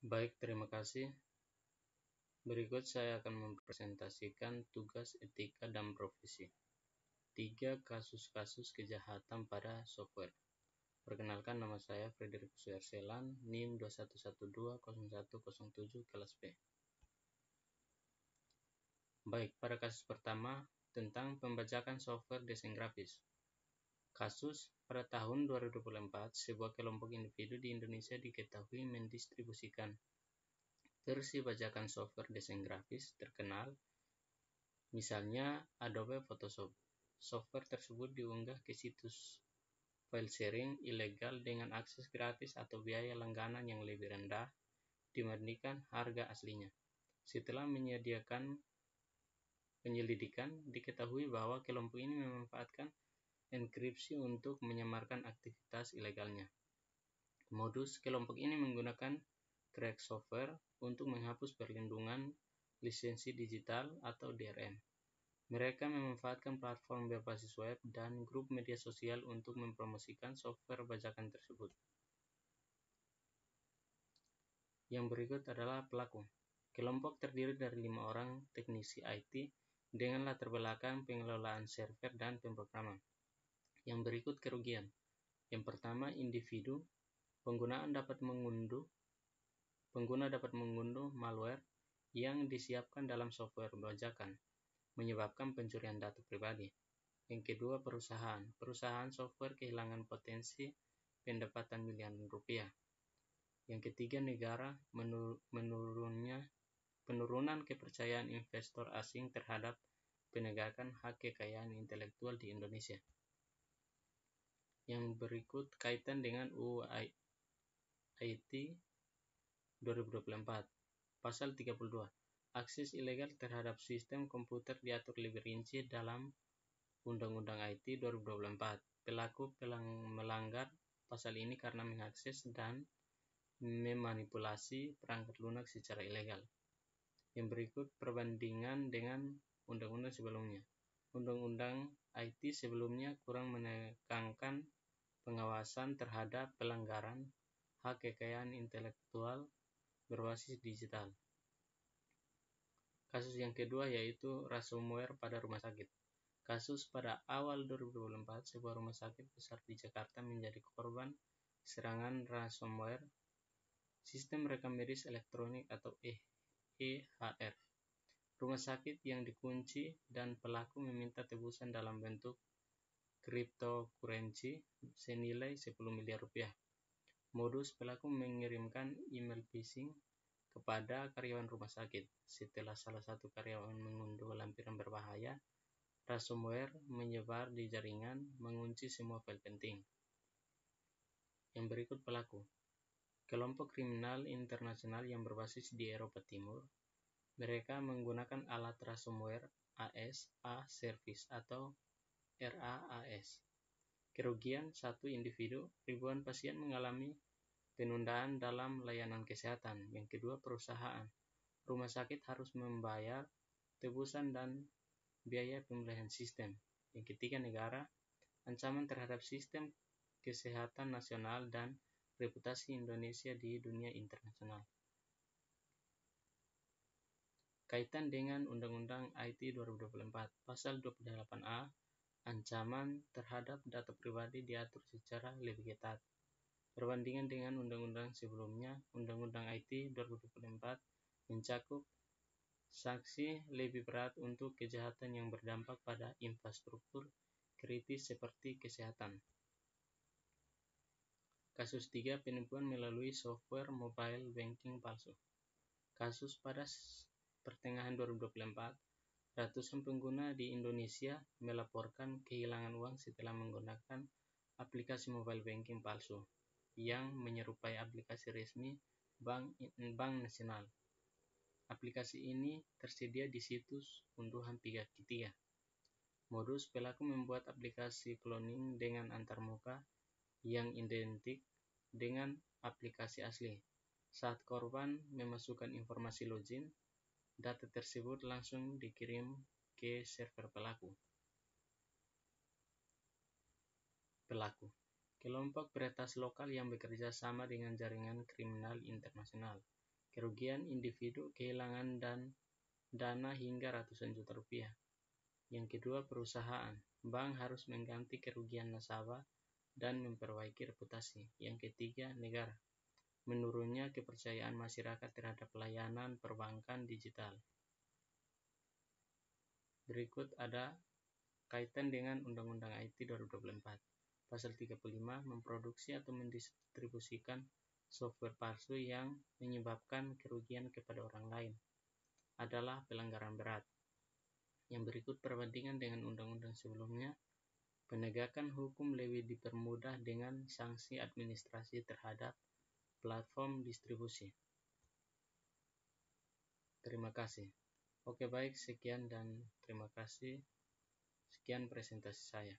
Baik, terima kasih. Berikut saya akan mempresentasikan tugas etika dan profesi. 3 kasus-kasus kejahatan pada software. Perkenalkan, nama saya Frederick Suarselan, NIM 21120107 kelas B. Baik, pada kasus pertama tentang pembajakan software desain grafis. Kasus pada tahun 2024, sebuah kelompok individu di Indonesia diketahui mendistribusikan versi bajakan software desain grafis terkenal, misalnya Adobe Photoshop. Software tersebut diunggah ke situs file sharing ilegal dengan akses gratis atau biaya langganan yang lebih rendah dibandingkan harga aslinya. Setelah penyelidikan, diketahui bahwa kelompok ini memanfaatkan enkripsi untuk menyamarkan aktivitas ilegalnya. Modus kelompok ini menggunakan crack software untuk menghapus perlindungan lisensi digital atau DRM. Mereka memanfaatkan platform berbasis web dan grup media sosial untuk mempromosikan software bajakan tersebut. Yang berikut adalah pelaku. Kelompok terdiri dari 5 orang teknisi IT dengan latar belakang pengelolaan server dan pemrograman. Yang berikut kerugian. Yang pertama, individu. Pengguna dapat mengunduh malware yang disiapkan dalam software bajakan, menyebabkan pencurian data pribadi. Yang kedua, perusahaan software kehilangan potensi pendapatan miliaran rupiah. Yang ketiga, negara, penurunan kepercayaan investor asing terhadap penegakan hak kekayaan intelektual di Indonesia. Yang berikut kaitan dengan UU IT 2024. Pasal 32. Akses ilegal terhadap sistem komputer diatur lebih rinci dalam Undang-Undang IT 2024. Pelaku melanggar pasal ini karena mengakses dan memanipulasi perangkat lunak secara ilegal. Yang berikut perbandingan dengan undang-undang sebelumnya. Undang-undang IT sebelumnya kurang menekankan pengawasan terhadap pelanggaran hak kekayaan intelektual berbasis digital. Kasus yang kedua yaitu ransomware pada rumah sakit. Kasus pada awal 2024, sebuah rumah sakit besar di Jakarta menjadi korban serangan ransomware, sistem rekam medis elektronik atau EHR. Rumah sakit yang dikunci dan pelaku meminta tebusan dalam bentuk cryptocurrency senilai 10 miliar rupiah. Modus pelaku mengirimkan email phishing kepada karyawan rumah sakit. Setelah salah satu karyawan mengunduh lampiran berbahaya, ransomware menyebar di jaringan, mengunci semua file penting. Yang berikut pelaku. Kelompok kriminal internasional yang berbasis di Eropa Timur. Mereka menggunakan alat ransomware AS-A-Service atau RAAS. Kerugian satu individu, ribuan pasien mengalami penundaan dalam layanan kesehatan. Yang kedua, perusahaan. Rumah sakit harus membayar tebusan dan biaya pemulihan sistem. Yang ketiga, negara. Ancaman terhadap sistem kesehatan nasional dan reputasi Indonesia di dunia internasional. Kaitan dengan Undang-Undang IT 2024, Pasal 28A, ancaman terhadap data pribadi diatur secara lebih ketat. Perbandingan dengan undang-undang sebelumnya, Undang-Undang IT 2024 mencakup sanksi lebih berat untuk kejahatan yang berdampak pada infrastruktur kritis seperti kesehatan. Kasus 3, penipuan melalui software mobile banking palsu. Kasus pada pertengahan 2024, ratusan pengguna di Indonesia melaporkan kehilangan uang setelah menggunakan aplikasi mobile banking palsu yang menyerupai aplikasi resmi Bank Nasional. Aplikasi ini tersedia di situs unduhan Pihak ketiga. Modus pelaku membuat aplikasi cloning dengan antarmuka yang identik dengan aplikasi asli. Saat korban memasukkan informasi login, data tersebut langsung dikirim ke server pelaku. Kelompok peretas lokal yang bekerja sama dengan jaringan kriminal internasional. Kerugian individu kehilangan dana hingga ratusan juta rupiah. Yang kedua, perusahaan. Bank harus mengganti kerugian nasabah dan memperbaiki reputasi. Yang ketiga, negara. Menurunnya kepercayaan masyarakat terhadap layanan perbankan digital. Berikut ada kaitan dengan Undang-Undang IT 2024. Pasal 35, memproduksi atau mendistribusikan software palsu yang menyebabkan kerugian kepada orang lain adalah pelanggaran berat. Yang berikut perbandingan dengan undang-undang sebelumnya. Penegakan hukum lebih dipermudah dengan sanksi administrasi terhadap platform distribusi. Terima kasih. Oke, baik, sekian dan terima kasih. Sekian presentasi saya.